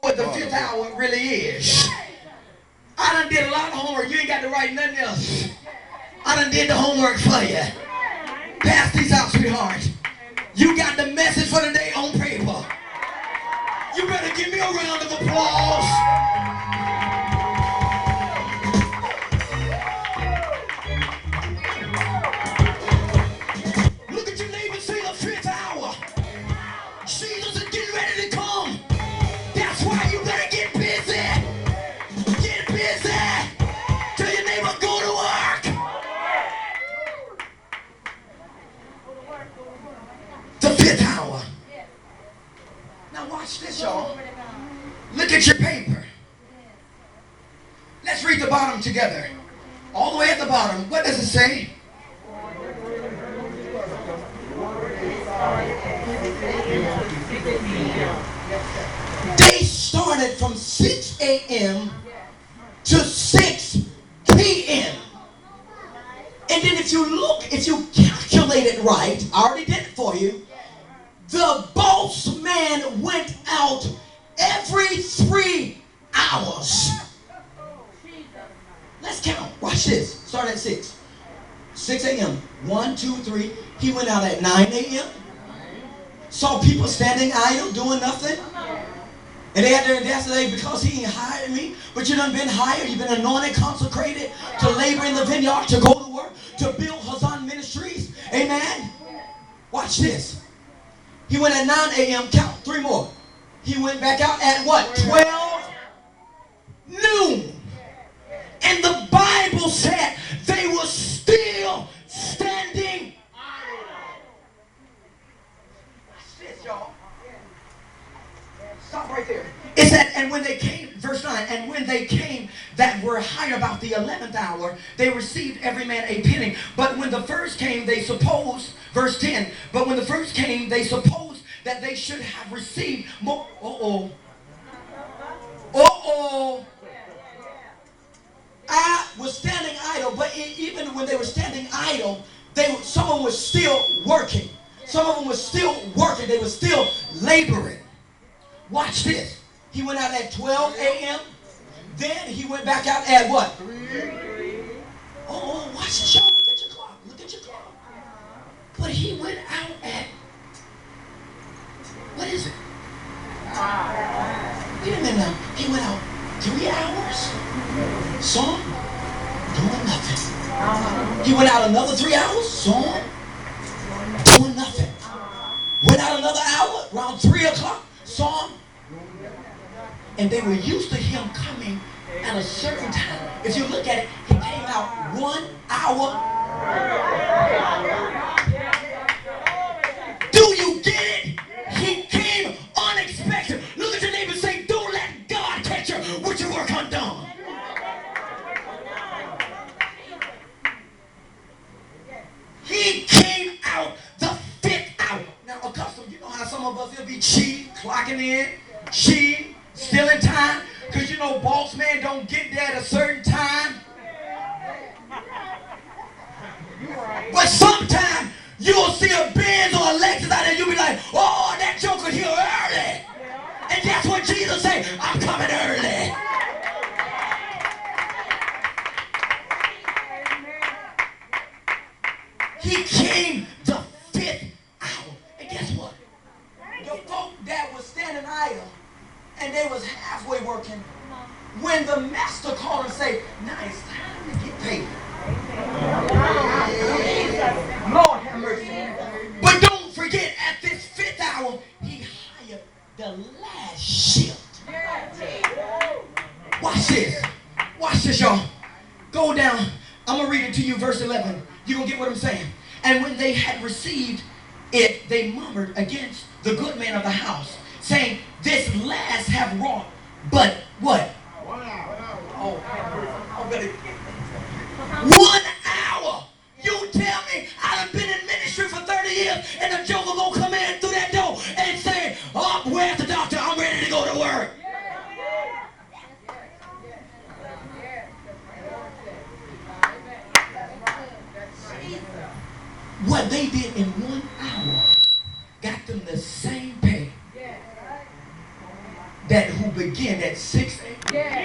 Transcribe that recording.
what the fifth hour really is. I done did a lot of homework. You ain't got to write nothing else. I done did the homework for you. Pass these out, sweetheart. You got the message for the day on paper. You better give me a round of applause. Look at your neighbor, say the fifth hour. Jesus is getting ready to come. That's why you better get busy. Get busy. Tell your neighbor, go to work. The fifth hour. Now watch this, y'all. Look at your paper. Let's read the bottom together. All the way at the bottom. What does it say? They started from 6 a.m. to 6 p.m. And then if you calculate it right, I already did it for you. The boss man went out every 3 hours. Let's count. Watch this. Start at 6. 6 a.m. 1, 2, 3. He went out at 9 a.m. Saw people standing idle, doing nothing. And they had their yesterday because he ain't hired me. But you done been hired. You've been anointed, consecrated to labor in the vineyard, to go to work, to build Hazon Ministries. Amen. Watch this. He went at 9 a.m. Count 3 more. He went back out at what? 12 noon. And the Bible said they were still standing. Watch this, y'all. Stop right there. It said, and when they came, verse 9, and when they came that were hired about the 11th hour, they received every man a penny. But when the first came, they supposed, verse 10, but when the first came, they supposed that they should have received more. I was standing idle, but even when they were standing idle, some of them were still working. Some of them were still working. They were still laboring. Watch this. He went out at 12 a.m. Then he went back out at what? 3. Watch this, y'all. Look at your clock. Look at your clock. But he went out at, what is it? Wait a minute now. He went out 3 hours. Saw him doing nothing. He went out another 3 hours. Saw him doing nothing. Went out another hour, around 3 o'clock. Saw him. And they were used to him coming at a certain time. If you look at it, he came out 1 hour. Do you get it? He came unexpected. Look at your neighbor and say, don't let God catch you with your work undone. He came out the 5th hour. Now, accustomed, you know how some of us will be cheating, clocking in, cheating, stealing time, because you know boss man don't get there at a certain time. But sometimes you'll see a Benz or a Lexus out there, you'll be like, oh, that joker here early. And that's what Jesus said, I'm coming early. He came the 5th hour. And guess what? The folk that was standing idle and they was halfway working, when the master called and say, now it's time to get paid. Lord have mercy. But don't forget, at this 5th hour, he hired the last shift. Watch this. Watch this, y'all. Go down. I'm going to read it to you, verse 11. You're going to get what I'm saying. And when they had received it, they murmured against the good man of the house, saying, this last have wrought, but what? 1 hour. You tell me I've been in ministry for 30 years and the joker gonna come in through that door and say, oh, where's the doctor? I'm ready to go to work. What they did in 1 hour got them the same pay that who begin at 6 a.m.